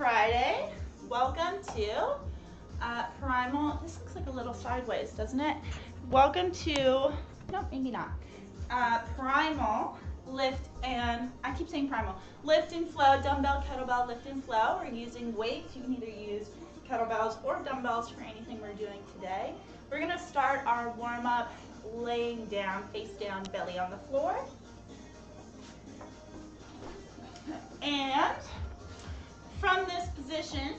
Friday. Welcome to Primal. This looks like a little sideways, doesn't it? Welcome to, no, maybe not. Primal lift and, I keep saying primal, lift and flow, dumbbell, kettlebell, lift and flow. We're using weights. You can either use kettlebells or dumbbells for anything we're doing today. We're gonna start our warm up laying down, face down, belly on the floor. And from this position,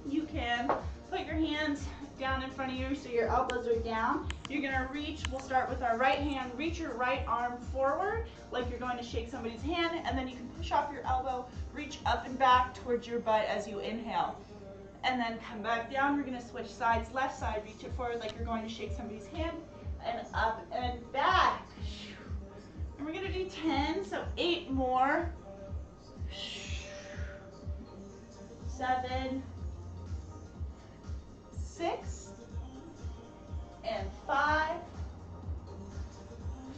you can put your hands down in front of you so your elbows are down. You're gonna reach, we'll start with our right hand, reach your right arm forward like you're going to shake somebody's hand, and then you can push off your elbow, reach up and back towards your butt as you inhale. And then come back down. We're gonna switch sides, left side, reach it forward like you're going to shake somebody's hand, and up and back. And we're gonna do 10, so 8 more. 7, 6, and 5,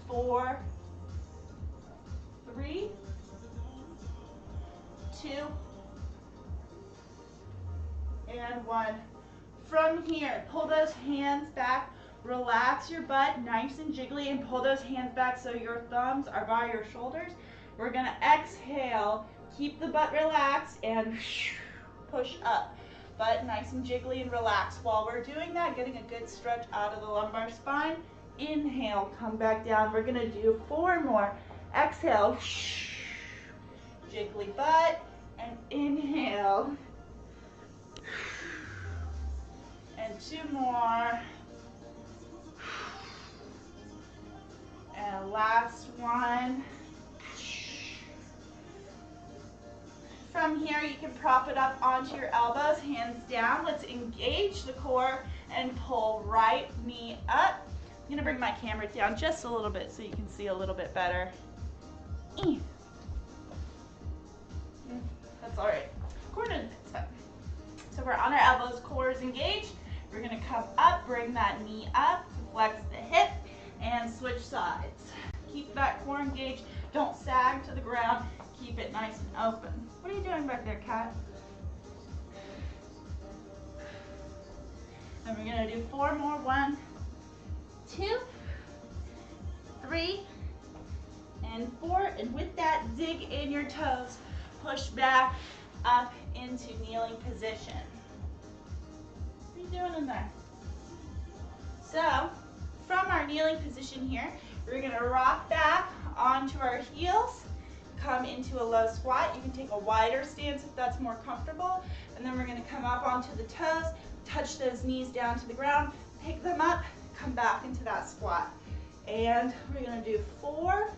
4, 3, 2, and 1. From here, pull those hands back, relax your butt, nice and jiggly, and pull those hands back so your thumbs are by your shoulders. We're gonna exhale, keep the butt relaxed, and push up. Butt nice and jiggly and relaxed. While we're doing that, getting a good stretch out of the lumbar spine. Inhale, come back down. We're gonna do 4 more. Exhale, jiggly butt, and inhale. And 2 more. And last one. From here, you can prop it up onto your elbows, hands down. Let's engage the core and pull right knee up. I'm gonna bring my camera down just a little bit so you can see a little bit better. That's all right. Corner step. So we're on our elbows, core is engaged. We're gonna come up, bring that knee up, flex the hip, and switch sides. Keep that core engaged. Don't sag to the ground. Keep it nice and open. What are you doing back there, cat? And we're gonna do 4 more. 1, 2, 3, and 4. And with that, dig in your toes. Push back up into kneeling position. What are you doing in there? So, from our kneeling position here, we're gonna rock back onto our heels, come into a low squat. You can take a wider stance if that's more comfortable. And then we're gonna come up onto the toes, touch those knees down to the ground, pick them up, come back into that squat. And we're gonna do 4,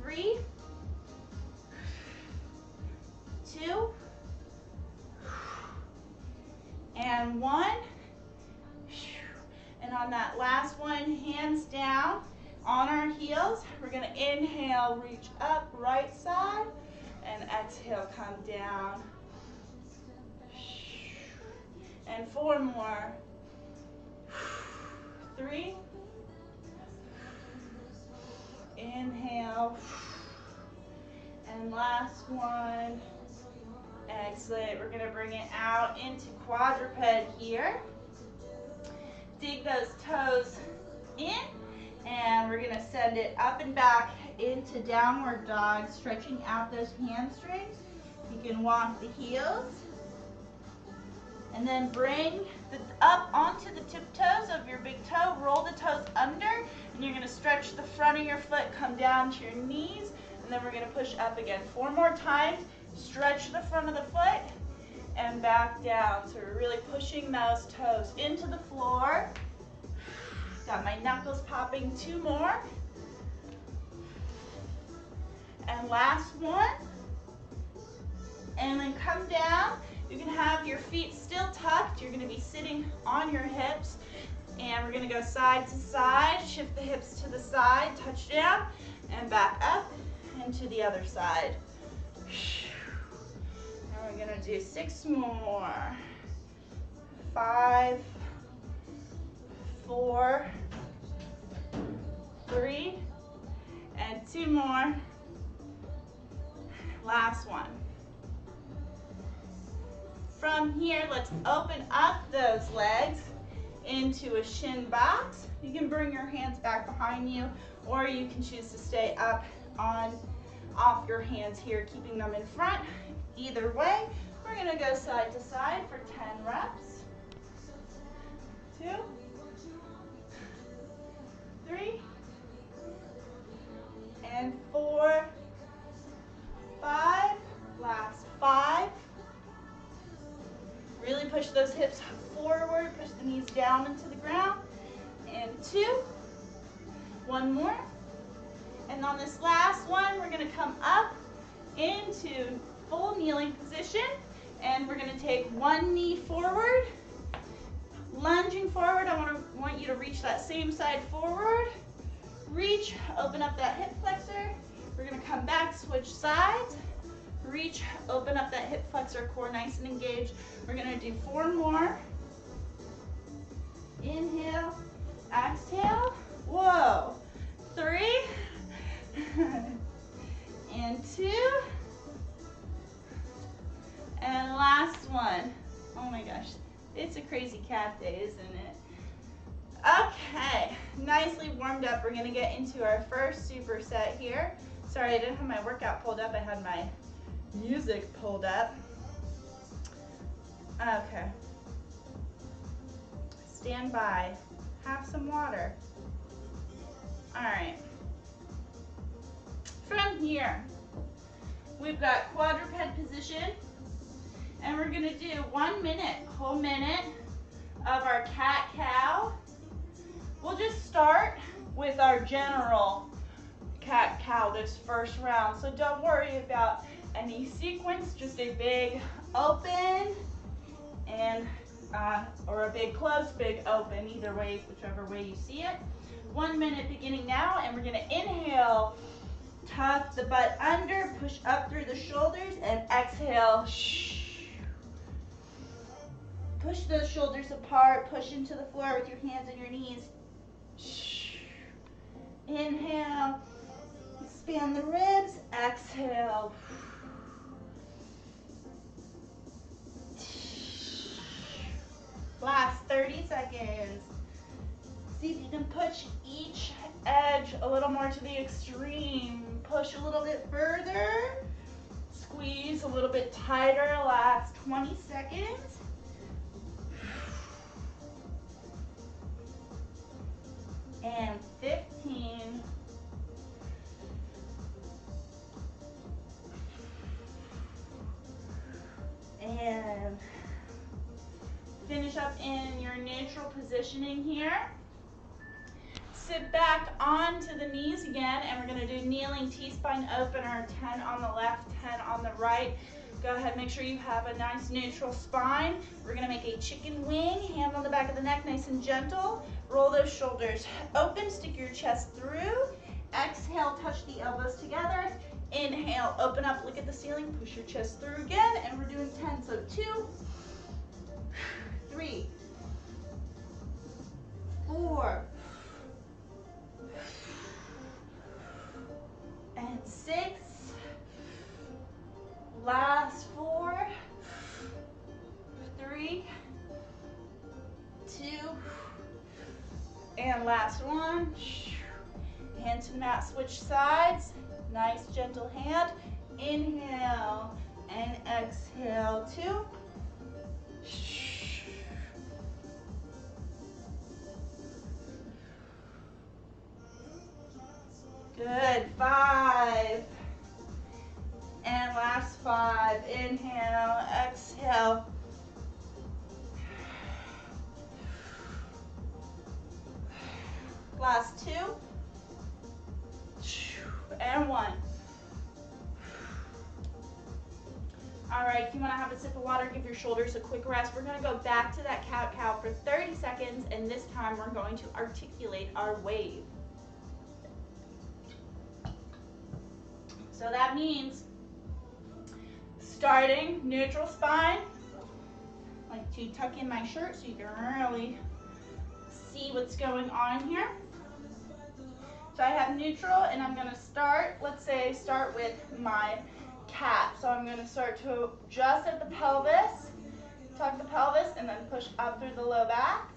3, 2, and 1. And on that last one, hands down on our heels. We're gonna inhale, reach up, right side, and exhale, come down. And 4 more. 3. Inhale. And last one. Exit. We're gonna bring it out into quadruped here. Dig those toes in, and we're gonna send it up and back into downward dog, stretching out those hamstrings. You can walk the heels, and then bring up onto the tiptoes of your big toe, roll the toes under, and you're gonna stretch the front of your foot, come down to your knees, and then we're gonna push up again. 4 more times, stretch the front of the foot, and back down. So we're really pushing those toes into the floor. Got my knuckles popping. 2 more. And last one. And then come down. You can have your feet still tucked. You're gonna be sitting on your hips. And we're gonna go side to side, shift the hips to the side, touch down, and back up and to the other side. We're gonna do 6 more. 5, 4, 3, and 2 more. Last one. From here, let's open up those legs into a shin box. You can bring your hands back behind you, or you can choose to stay up off your hands here, keeping them in front. Either way, we're gonna go side to side for 10 reps. 2, 3, and 4, 5, last 5. Really push those hips forward, push the knees down into the ground, and 2, 1 more. And on this last one, we're gonna come up into full kneeling position, and we're gonna take one knee forward, lunging forward. I want you to reach that same side forward. Reach, open up that hip flexor. We're gonna come back, switch sides. Reach, open up that hip flexor, core nice and engaged. We're gonna do 4 more. Inhale, exhale. Whoa. 3, and 2, and last one. Oh my gosh, it's a crazy calf day, isn't it? Okay, nicely warmed up. We're gonna get into our first superset here. Sorry, I didn't have my workout pulled up. I had my music pulled up. Okay. Stand by. Have some water. All right. From here, we've got quadruped position, and we're gonna do 1 minute, whole minute of our cat-cow. We'll just start with our general cat-cow this first round, so don't worry about any sequence, just a big open and or a big close, big open, either way, whichever way you see it. 1 minute beginning now, and we're gonna inhale, tuck the butt under, push up through the shoulders, and exhale. Push those shoulders apart, push into the floor with your hands and your knees. Inhale, expand the ribs, exhale. Last 30 seconds. See if you can push each edge a little more to the extreme. Push a little bit further. Squeeze a little bit tighter. Last 20 seconds. And 15. And finish up in your neutral positioning here. Sit back onto the knees again, and we're gonna do kneeling T-spine opener, 10 on the left, 10 on the right. Go ahead, make sure you have a nice neutral spine. We're gonna make a chicken wing, hand on the back of the neck, nice and gentle. Roll those shoulders open, stick your chest through. Exhale, touch the elbows together. Inhale, open up, look at the ceiling, push your chest through again, and we're doing 10, so 2, 3, 4, and 6, last 4, 3, 2, and last 1. Hand to mat, switch sides. Nice gentle hand. Inhale and exhale. 2. Good. 5. And last 5. Inhale, exhale. Last 2. And 1. All right, if you want to have a sip of water, give your shoulders a quick rest. We're going to go back to that cat-cow for 30 seconds, and this time we're going to articulate our wave. So that means starting neutral spine. I like to tuck in my shirt so you can really see what's going on here. So I have neutral, and I'm going to start, let's say start with my cat. So I'm going to start to just at the pelvis, Tuck the pelvis and then push up through the low back.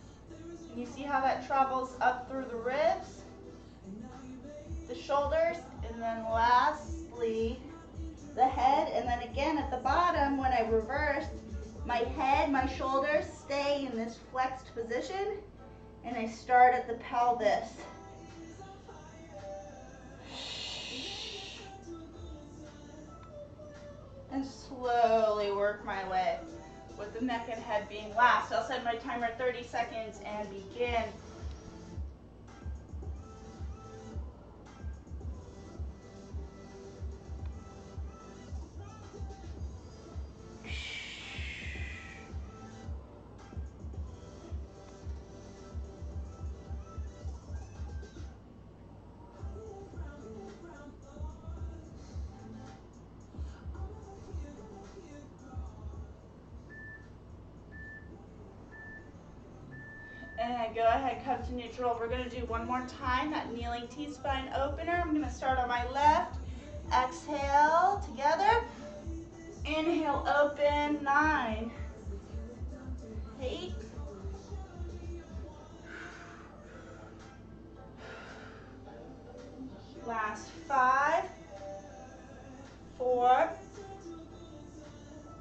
And you see how that travels up through the ribs, the shoulders, and then lastly, the head. And then again at the bottom, when I reverse, my head, my shoulders stay in this flexed position, and I start at the pelvis. And slowly work my way with the neck and head being last. I'll set my timer at 30 seconds and begin. And go ahead, come to neutral. We're going to do one more time, that kneeling T-spine opener. I'm going to start on my left. Exhale, together. Inhale, open, 9, 8, 5, 4,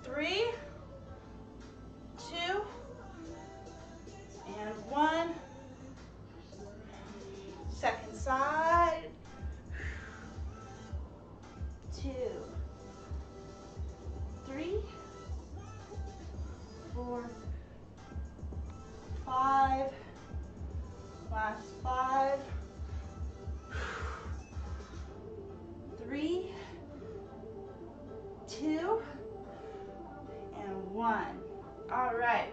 3, 2, and 1. Second side. 2, 3, 4, 5. Last 5. 3, 2, and 1. All right.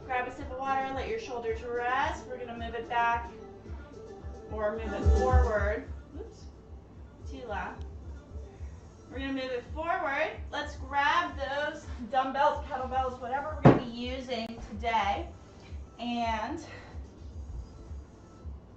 Grab a sip of water, let your shoulders rest. We're going to move it back or move it forward. Oops, too loud. We're going to move it forward. Let's grab those dumbbells, kettlebells, whatever we're going to be using today. And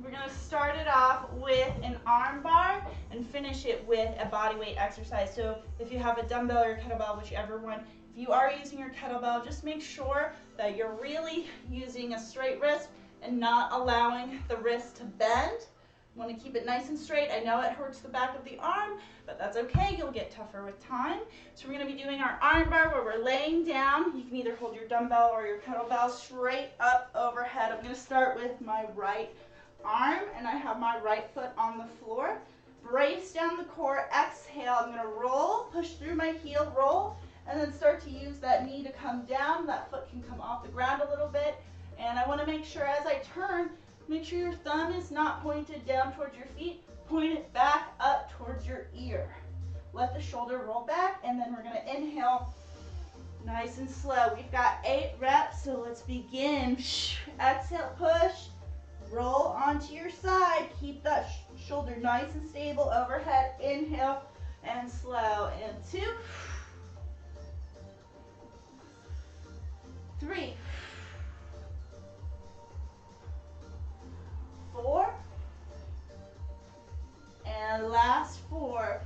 we're going to start it off with an arm bar and finish it with a body weight exercise. So if you have a dumbbell or a kettlebell, whichever one, if you are using your kettlebell, just make sure that you're really using a straight wrist and not allowing the wrist to bend. You want to keep it nice and straight. I know it hurts the back of the arm, but that's okay. You'll get tougher with time. So we're going to be doing our arm bar where we're laying down. You can either hold your dumbbell or your kettlebell straight up overhead. I'm going to start with my right arm, and I have my right foot on the floor. Brace down the core. Exhale. I'm going to roll, push through my heel, roll, and then start to use that knee to come down. That foot can come off the ground a little bit. And I want to make sure as I turn, make sure your thumb is not pointed down towards your feet. Point it back up towards your ear. Let the shoulder roll back, and then we're going to inhale nice and slow. We've got 8 reps, so let's begin. Exhale, push. Roll onto your side. Keep that shoulder nice and stable overhead. Inhale and slow. And 2, 3, 4, and last 4.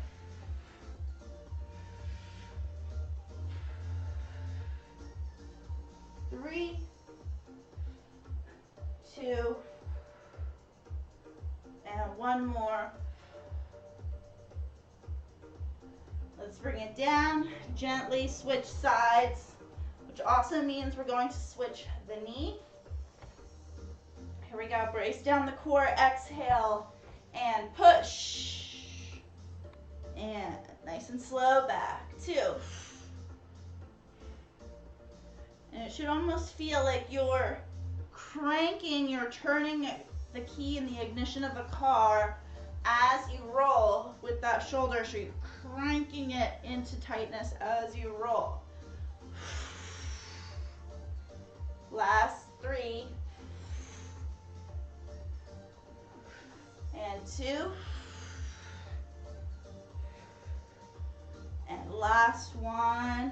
3, 2, and 1 more. Let's bring it down, gently switch sides, which also means we're going to switch the knee. Here we go, brace down the core, exhale, and push. And nice and slow, back, 2. And it should almost feel like you're cranking, you're turning the key in the ignition of a car as you roll with that shoulder. So you're cranking it into tightness as you roll. Last 3. And 2. And last 1.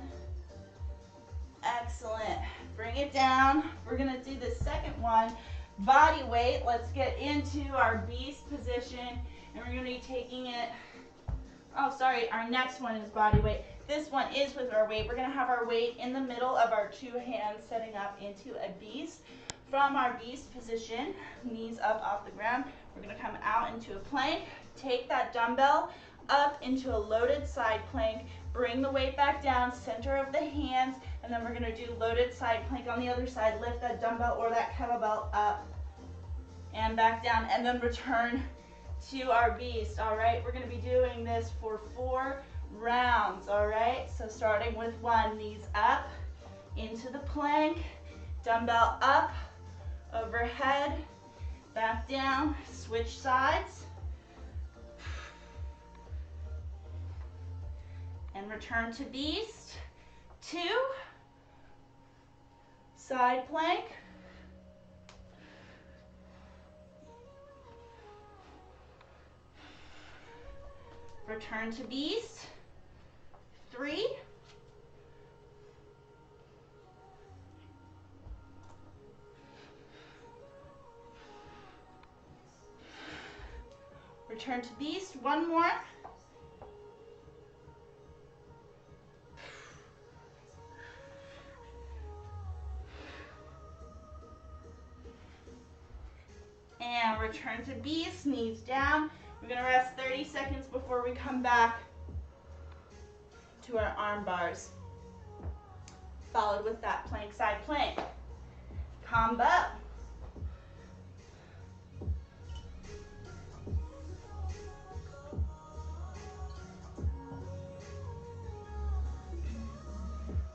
Excellent. Bring it down. We're going to do the second one, body weight. Let's get into our beast position, and we're going to be taking it, oh sorry, our next one is body weight. This one is with our weight. We're gonna have our weight in the middle of our two hands, setting up into a beast. From our beast position, knees up off the ground, we're gonna come out into a plank. Take that dumbbell up into a loaded side plank. Bring the weight back down, center of the hands, and then we're gonna do loaded side plank on the other side. Lift that dumbbell or that kettlebell up and back down, and then return to our beast. All right, we're gonna be doing this for 4 rounds. All right, so starting with 1, knees up into the plank, dumbbell up, overhead, back down, switch sides, and return to beast. 2, side plank, return to beast. 3, return to beast. 1 more. And return to beast, knees down. We're gonna rest 30 seconds before we come back to our arm bars, followed with that plank side plank. Combo.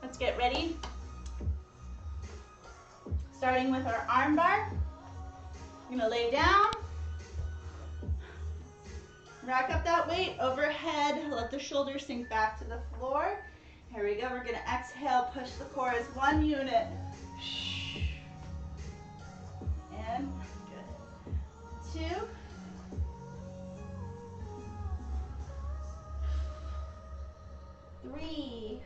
Let's get ready. Starting with our arm bar. We're gonna lay down, rack up that weight overhead, let the shoulders sink back to the floor. Here we go, we're gonna exhale, push the core as 1 unit. And good. 2. Three.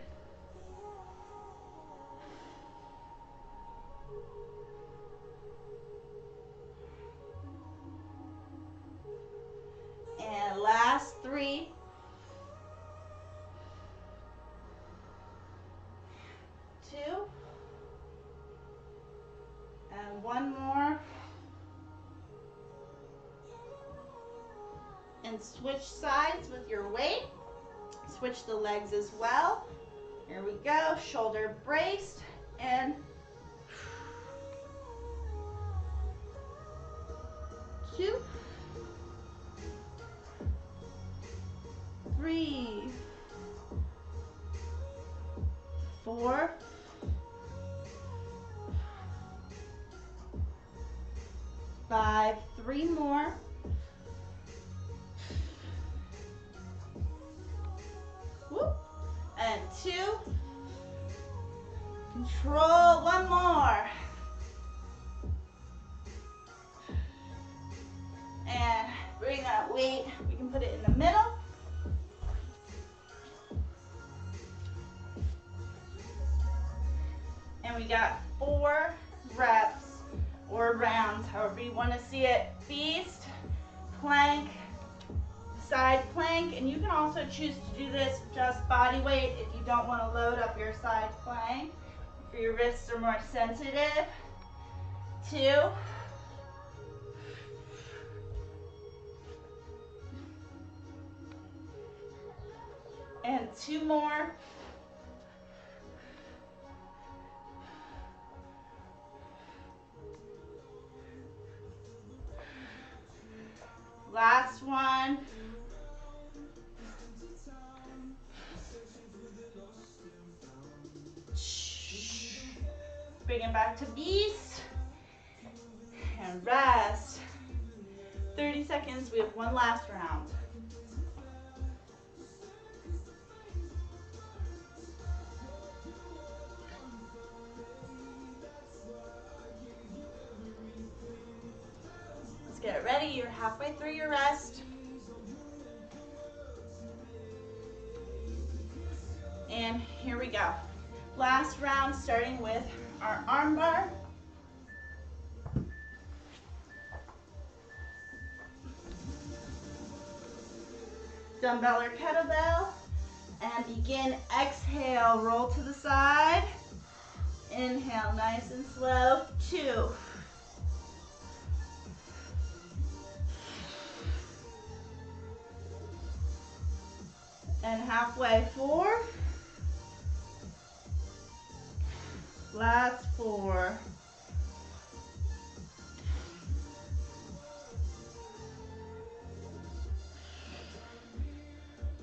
And last 3. 2. And 1 more. And switch sides with your weight. Switch the legs as well. Here we go, shoulder braced, and 2, 3, 4, 5, 3 more, 2, control, 1 more, and bring that weight, we can put it in the middle, and we got 4 reps or rounds, however you want to see it. Beast, plank, side plank, and you can also choose to do this just body weight if you don't want to load up your side plank, if your wrists are more sensitive. 2, and 2 more. Last one. Bring it back to beast and rest. 30 seconds, we have 1 last round. Let's get ready, you're halfway through your rest. And here we go. Last round, starting with our arm bar. Dumbbell or kettlebell. And begin, exhale, roll to the side. Inhale, nice and slow, 2. And halfway, 4. Last 4.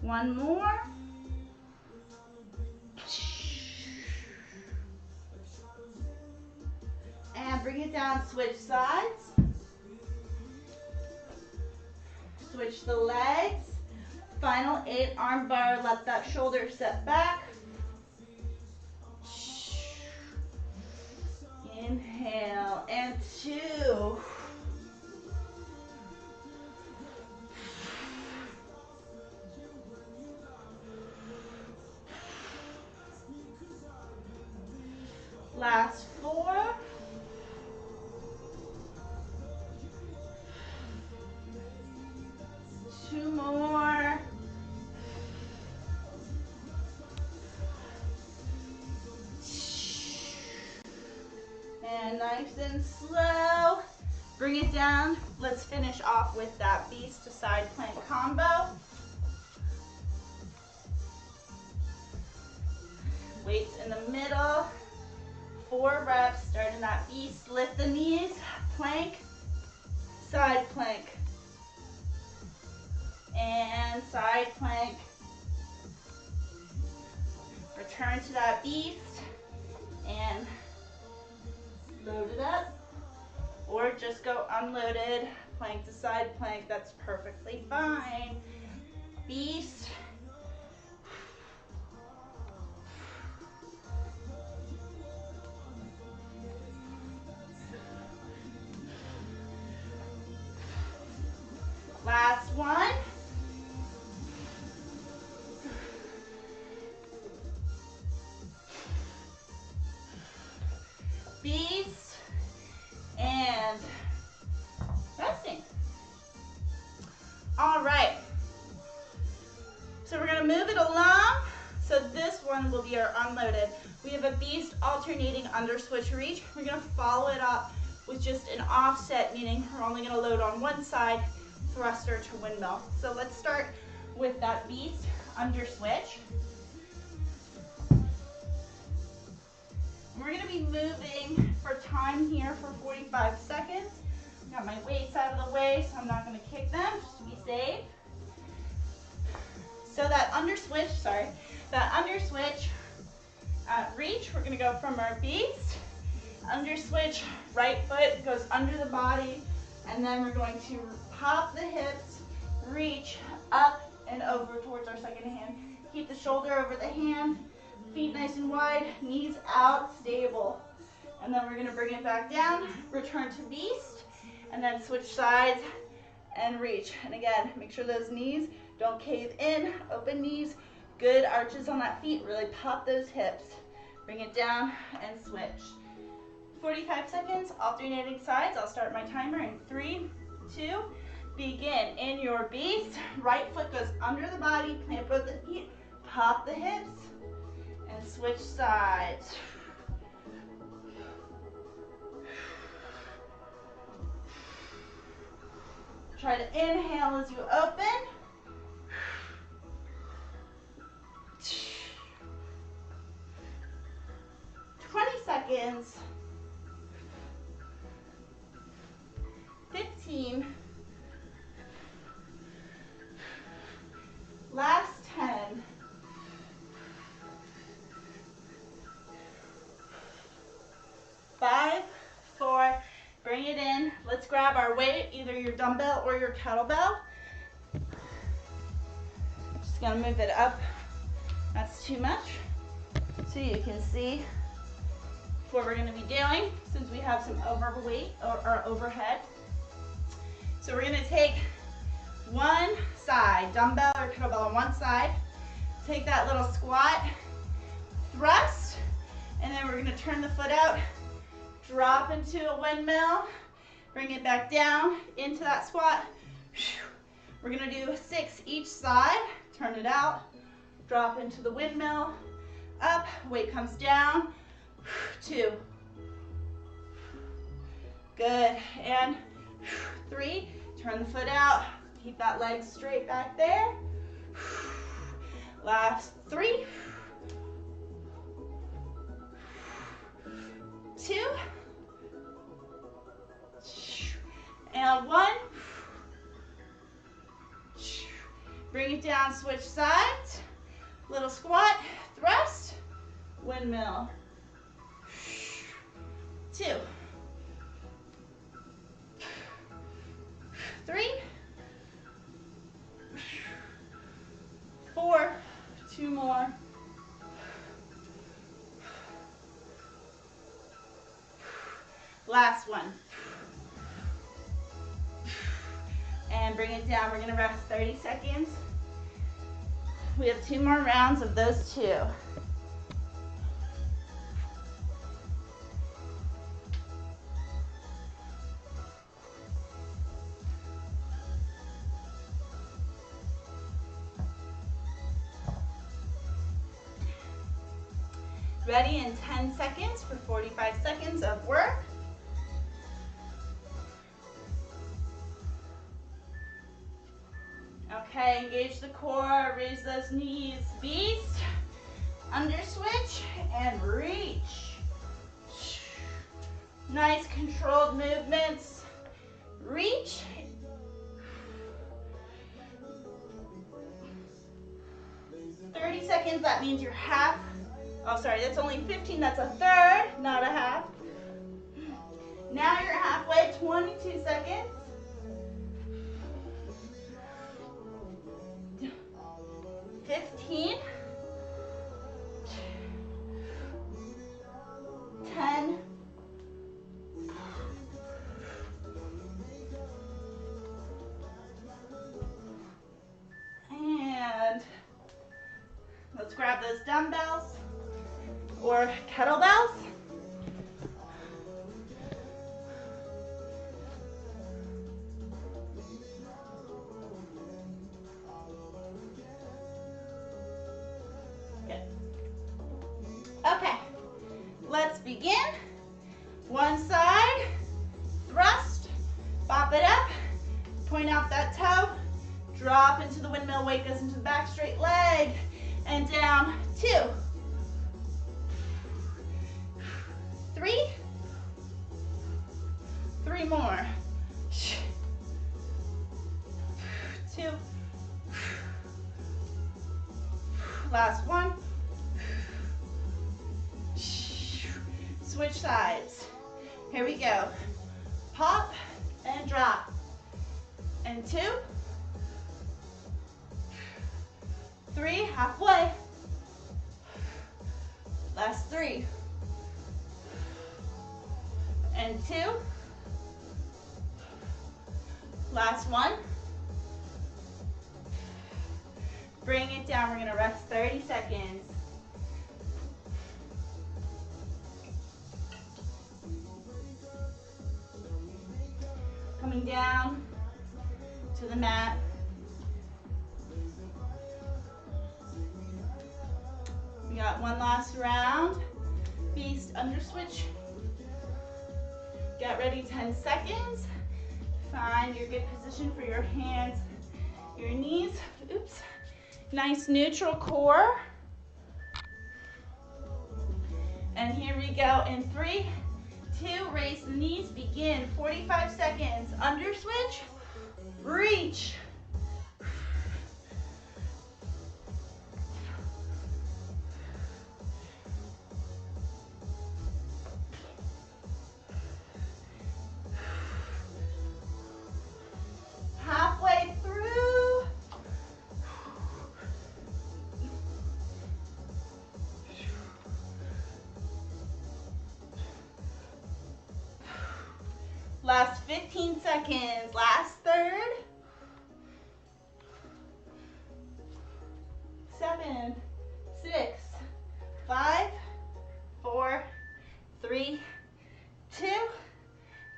One more. And bring it down, switch sides. Switch the legs. Final 8 arm bar, let that shoulder set back. Inhale, and 2. Last 4. Two more. And nice and slow. Bring it down. Let's finish off with that beast to side plank combo. Weights in the middle. 4 reps. Starting that beast. Lift the knees. Plank. Side plank. And side plank. Return to that beast and load it up, or just go unloaded, plank to side plank, that's perfectly fine. Beast. Last one. Beast and resting. All right. So we're going to move it along. So this one will be our unloaded. We have a beast alternating under switch reach. We're going to follow it up with just an offset, meaning we're only going to load on one side, thruster to windmill. So let's start with that beast under switch. We're going to be moving for time here for 45 seconds. Got my weights out of the way, so I'm not going to kick them, just to be safe. So that under switch, reach, we're going to go from our beast. Under switch, right foot goes under the body, and then we're going to pop the hips, reach up and over towards our second hand. Keep the shoulder over the hand. Feet nice and wide, knees out, stable. And then we're going to bring it back down, return to beast, and then switch sides and reach. And again, make sure those knees don't cave in, open knees, good arches on that feet, really pop those hips. Bring it down and switch. 45 seconds, alternating sides. I'll start my timer in 3, 2, begin. In your beast, right foot goes under the body, plant both the feet, pop the hips, and switch sides. Try to inhale as you open. Seconds. 15. Last 10. 5, 4, bring it in. Let's grab our weight, either your dumbbell or your kettlebell. Just gonna move it up. That's too much. So you can see what we're going to be doing since we have some overweight or overhead. So we're going to take one side, dumbbell or kettlebell on one side, take that little squat, thrust, and then we're going to turn the foot out, drop into a windmill, bring it back down into that squat. We're going to do 6 each side, turn it out, Drop into the windmill. Up, weight comes down. 2. Good, and 3. Turn the foot out. Keep that leg straight back there. Last 3. 2. And 1. Bring it down, switch sides. Little squat, thrust, windmill. 2. 3. 4. 2 more. Last one. And bring it down. We're going to rest 30 seconds. We have 2 more rounds of those 2. Ready in 10 seconds for 45 seconds of work. Okay, engage the core, raise those knees, beast, under switch, and reach. Nice controlled movements. Reach. Seconds, that means you're half. Oh, sorry, that's only 15, that's a third, not a half. Now you're halfway, 22 seconds. 15. 10. 'And let's grab those dumbbells or kettlebells. Good. Okay, let's begin. One side, thrust, bop it up, point out that toe, drop into the windmill, weight goes into the back straight leg, and down. 2, 3, 3 more. 2, last one. Switch sides. Here we go. Pop and drop. And 2, 3, halfway. Last 3. And 2. Last 1. Bring it down. We're going to rest 30 seconds. Coming down to the mat. We got one last round. Beast under switch. Get ready, 10 seconds. Find your good position for your hands, your knees. Oops. Nice neutral core. And here we go in 3, 2, raise the knees, begin. 45 seconds, under switch, reach. Halfway through. Last 15 seconds, last third. 7, 6, 5, 4, 3, 2.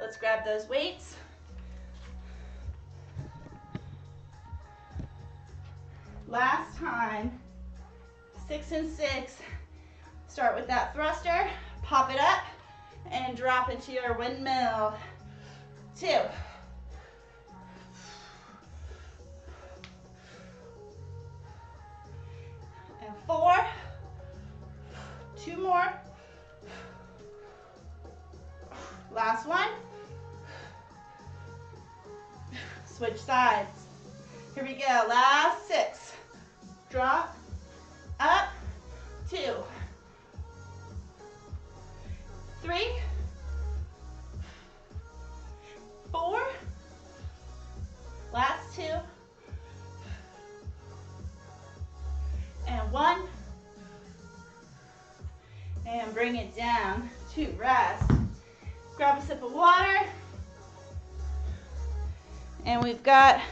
Let's grab those weights. Last time. 6 and 6. Start with that thruster, pop it up, and drop into your windmill. 2. And 4. 2 more. Last one. Switch sides. Here we go. Last 6. Drop, up, 2, 3, 4. Last 2. And 1. And bring it down to rest. Grab a sip of water. And we've got, I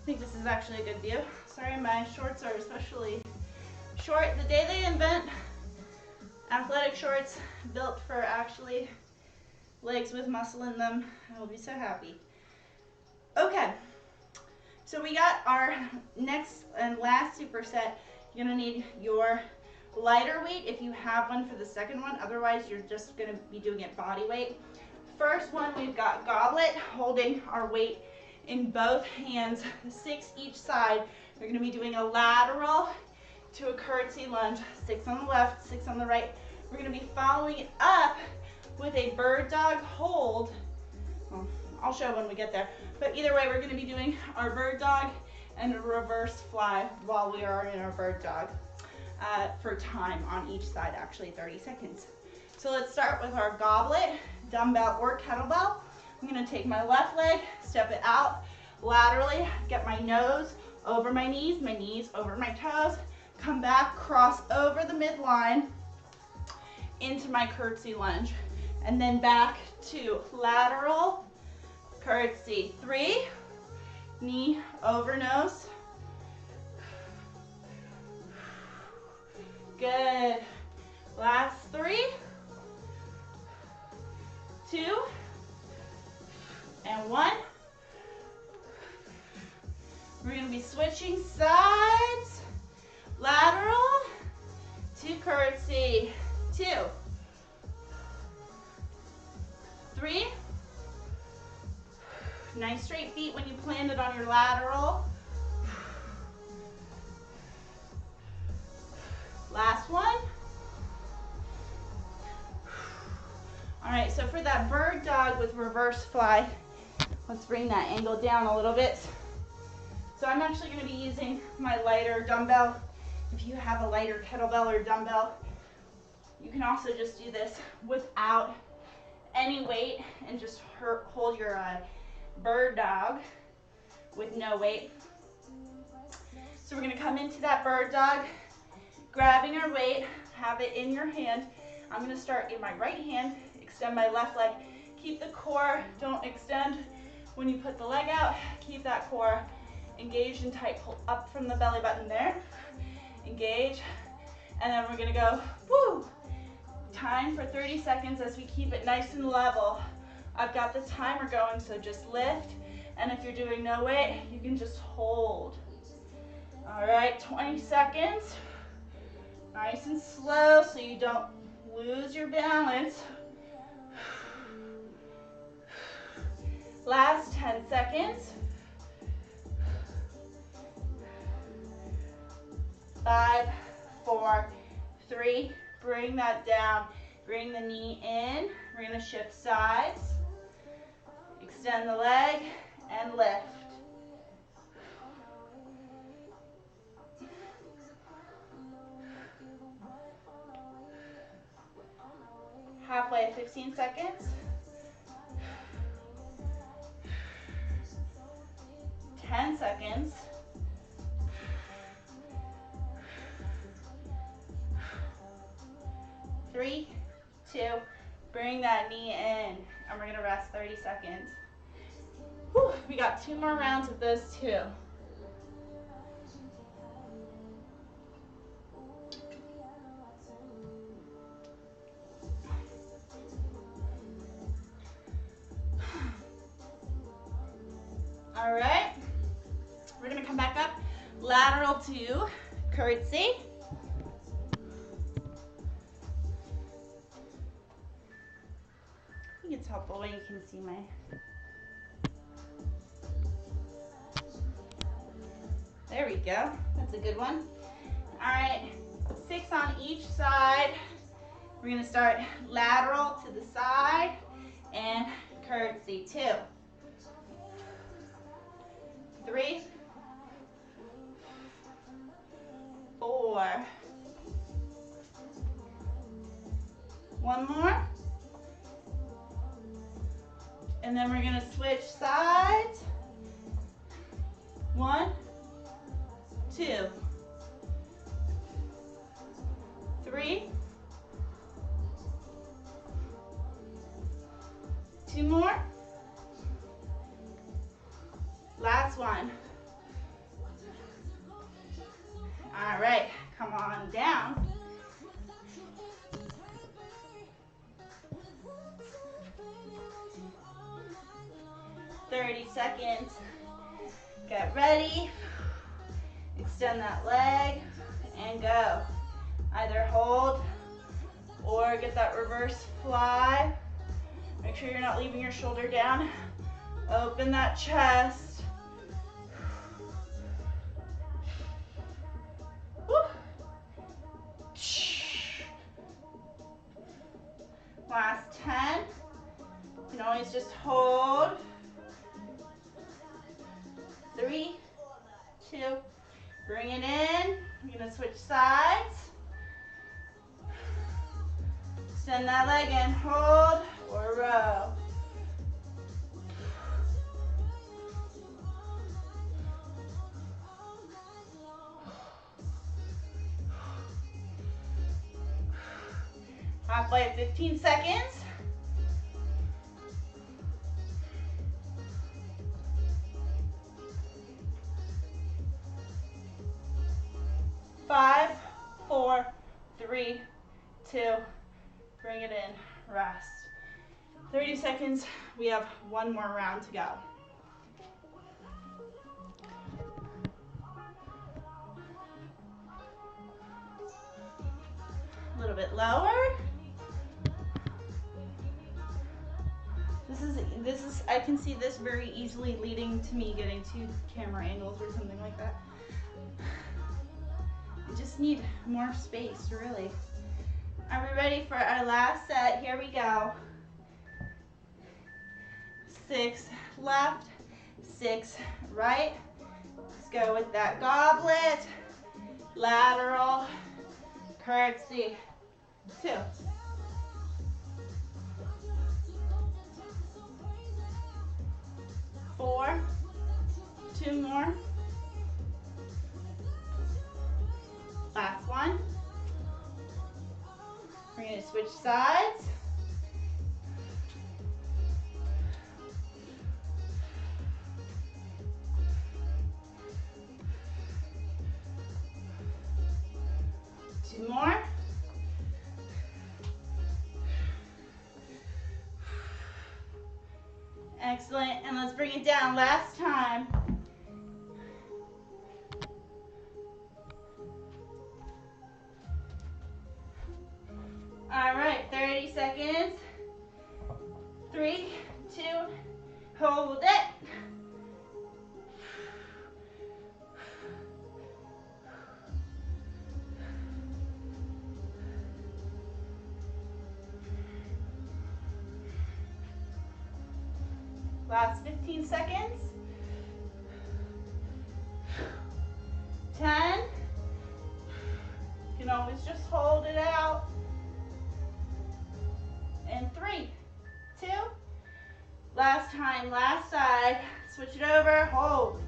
think this is actually a good view. Sorry, my shorts are especially short. The day they invent athletic shorts built for actually legs with muscle in them, I will be so happy. Okay, so we got our next and last superset. You're gonna need your lighter weight if you have one for the second one. Otherwise, you're just gonna be doing it body weight. First one, we've got goblet, holding our weight in both hands, 6 each side. You're gonna be doing a lateral to a curtsy lunge, 6 on the left, 6 on the right. We're gonna be following it up with a bird dog hold. Well, I'll show when we get there. But either way, we're gonna be doing our bird dog and a reverse fly while we are in our bird dog for time on each side, actually 30 seconds. So let's start with our goblet, dumbbell or kettlebell. I'm gonna take my left leg, step it out laterally, get my nose over my knees over my toes, come back, cross over the midline into my curtsy lunge, and then back to lateral curtsy. 3, knee over nose. Good. Last 3, 2, and 1. We're going to be switching sides, lateral to curtsy. 2, 3. Nice straight feet when you planted on your lateral. Last one. All right, so for that bird dog with reverse fly, let's bring that angle down a little bit. So I'm actually going to be using my lighter dumbbell. If you have a lighter kettlebell or dumbbell, you can also just do this without any weight and just hold your bird dog with no weight. So we're going to come into that bird dog, grabbing our weight, have it in your hand. I'm going to start in my right hand, extend my left leg. Keep the core, don't extend when you put the leg out. Keep that core engaged and tight. Pull up from the belly button there. Engage. And then we're going to go, woo! Time for 30 seconds as we keep it nice and level. I've got the timer going, so just lift. And if you're doing no weight, you can just hold. All right, 20 seconds. Nice and slow so you don't lose your balance. Last 10 seconds. 5, 4, 3, bring that down. Bring the knee in. We're going to shift sides. Extend the leg and lift. Halfway, 15 seconds. 10 seconds. 3, 2, bring that knee in, and we're going to rest 30 seconds. Whew, we got 2 more rounds of those 2. All right, we're going to come back up. Lateral to curtsy. I think it's helpful when you can see my. There we go. That's a good one. All right, 6 on each side. We're gonna start lateral to the side and curtsy. 2, 3, 4. One more. And then we're gonna switch sides. 1, 2, 3. 2 more. Last one. All right, come on down. Seconds. Get ready. Extend that leg and go. Either hold or get that reverse fly. Make sure you're not leaving your shoulder down. Open that chest. Woo. Last 10. You can always just hold. 3, 2, bring it in. We're gonna switch sides. Extend that leg and hold or row. Halfway at 15 seconds. 5, 4, 3, 2, bring it in, rest. 30 seconds, we have one more round to go. A little bit lower. This is, I can see this very easily leading to me getting 2 camera angles or something like that. I just need more space, really. Are we ready for our last set? Here we go. 6 left, 6 right. Let's go with that goblet. Lateral, curtsy, 2. 4, 2 more. Last one. We're going to switch sides. Two more. Excellent. And let's bring it down. Last time. All right, 30 seconds. 3, 2, hold it. Last 15 seconds. 10. You can always just hold it out. And 3, 2. Last time, last side. Switch it over, hold.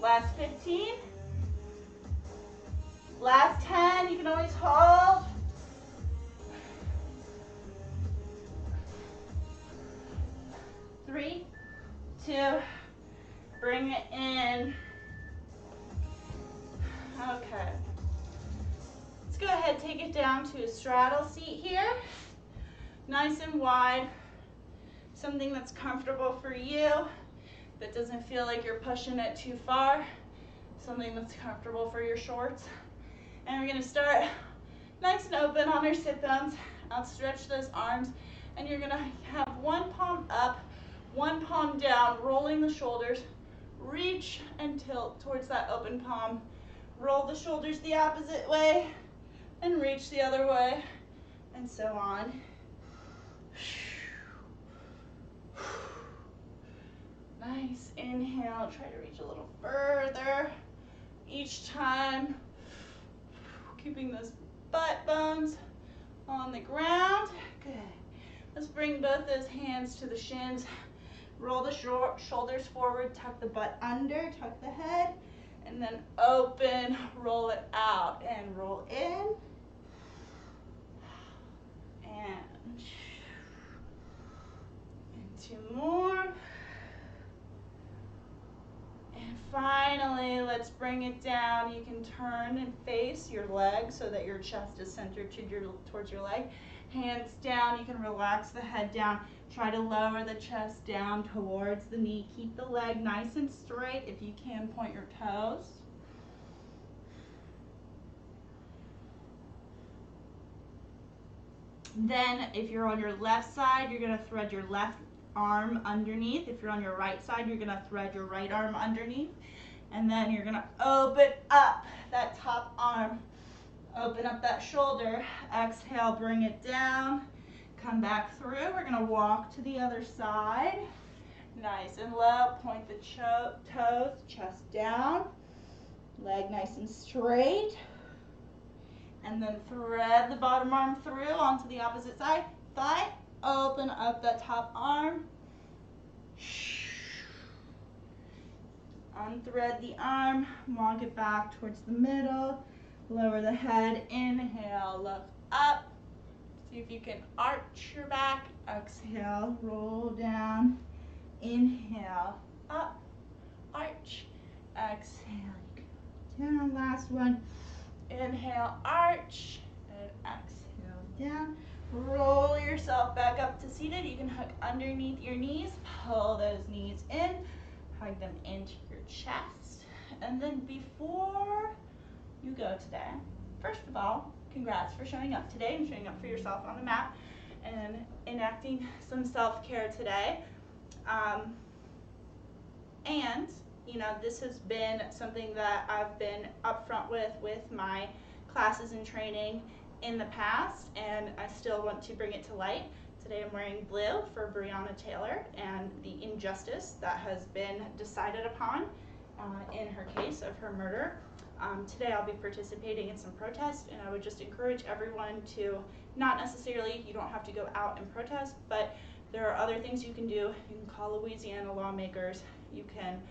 Last 15. Last 10, you can always hold. Three, 2, bring it in. down to a straddle seat here. Nice and wide. Something that's comfortable for you, that doesn't feel like you're pushing it too far. Something that's comfortable for your shorts. And we're gonna start nice and open on our sit-bones. Outstretch those arms, and you're gonna have one palm up, one palm down, rolling the shoulders. Reach and tilt towards that open palm. Roll the shoulders the opposite way, and reach the other way, and so on. Nice, inhale, try to reach a little further each time. Keeping those butt bones on the ground. Good. Let's bring both those hands to the shins. Roll the shoulders forward, tuck the butt under, tuck the head, and then open, roll it out, and roll in. And 2 more. And finally, let's bring it down. You can turn and face your leg so that your chest is centered towards your leg. Hands down, you can relax the head down. Try to lower the chest down towards the knee. Keep the leg nice and straight. If you can, point your toes. Then, if you're on your left side, you're going to thread your left arm underneath. If you're on your right side, you're going to thread your right arm underneath. And then you're going to open up that top arm. Open up that shoulder. Exhale, bring it down. Come back through. We're going to walk to the other side. Nice and low. Point the toes, chest down. Leg nice and straight. And then thread the bottom arm through onto the opposite side. Thigh. Open up that top arm. Unthread the arm. Walk it back towards the middle. Lower the head. Inhale, look up. See if you can arch your back. Exhale, roll down. Inhale, up, arch. Exhale, down. Last one. Inhale, arch, and exhale, down. Roll yourself back up to seated. You can hug underneath your knees. Pull those knees in. Hug them into your chest. And then before you go today, first of all, congrats for showing up today and showing up for yourself on the mat and enacting some self-care today. And, you know, this has been something that I've been upfront with my classes and training in the past, and I still want to bring it to light. Today I'm wearing blue for Breonna Taylor and the injustice that has been decided upon in her case of her murder. Today I'll be participating in some protests, and I would just encourage everyone to not necessarily, you don't have to go out and protest, but there are other things you can do. You can call Louisiana lawmakers. You can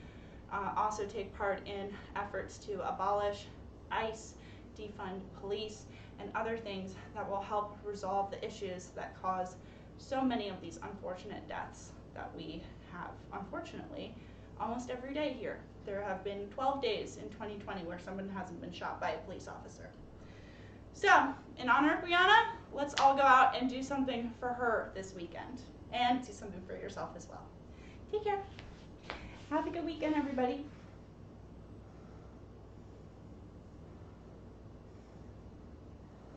also take part in efforts to abolish ICE, defund police, and other things that will help resolve the issues that cause so many of these unfortunate deaths that we have, unfortunately, almost every day here. There have been 12 days in 2020 where someone hasn't been shot by a police officer. So, in honor of Breonna, let's all go out and do something for her this weekend, and do something for yourself as well. Take care. Have a good weekend, everybody.